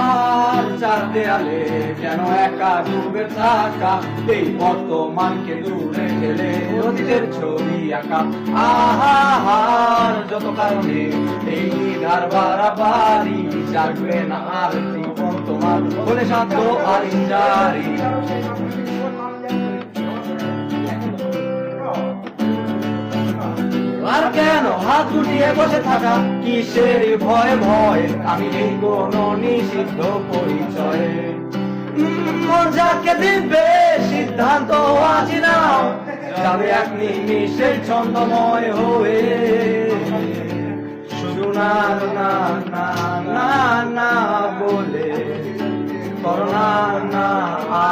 আর চার দেয়ালে যেন একা ডুবে থাকা, এই বর্তমানকে দূরে ঠেলে অতীতের ছবি আঁকা। আহার যত কারণে এই ধার বাড়াবাড়ি, জাগবে না আর জীবন তোমার বলে শান্ত আর ইঞ্জারি। আর কেন হাত গুটিয়ে বসে থাকা, কিসের ভয় ভয়, আমি নেই কোনো নিষিদ্ধ পরিচয়ে। মন যাকে দিবে সিদ্ধান্ত আজ নাও, যাবে এক নিমিষে ছন্দময় হয়ে। শুধু না না না না না বলে করোনা না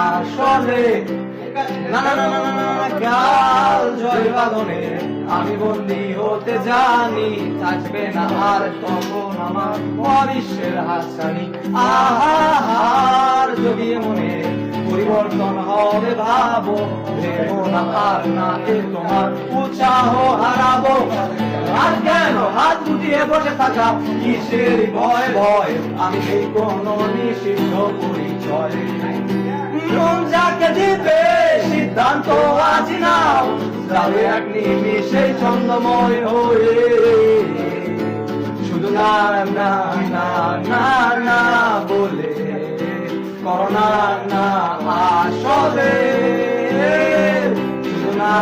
আসলে, না না না না না গাল জয় বাদনে আমি বন্দী হতে জানি, থাকবে না আর তখন আমার অবিশ্বের হাতছানি। আহার যদি মনে পরিবর্তন হবে ভাবো, ভেবো না আর না এ তোমার উৎসাহ হারাবো। আর কেন হাত গুটিয়ে বসে থাকা, কিসের ভয় ভয়, আমি এই কোনো নিষিদ্ধ পরিচয়। মন যাকে দিবে সিদ্ধান্ত আজ নাও, যাবে এক নিমিষে ছন্দময় হয়ে। শুধু না না না না না বলে করোনা না আসলে, শুধু না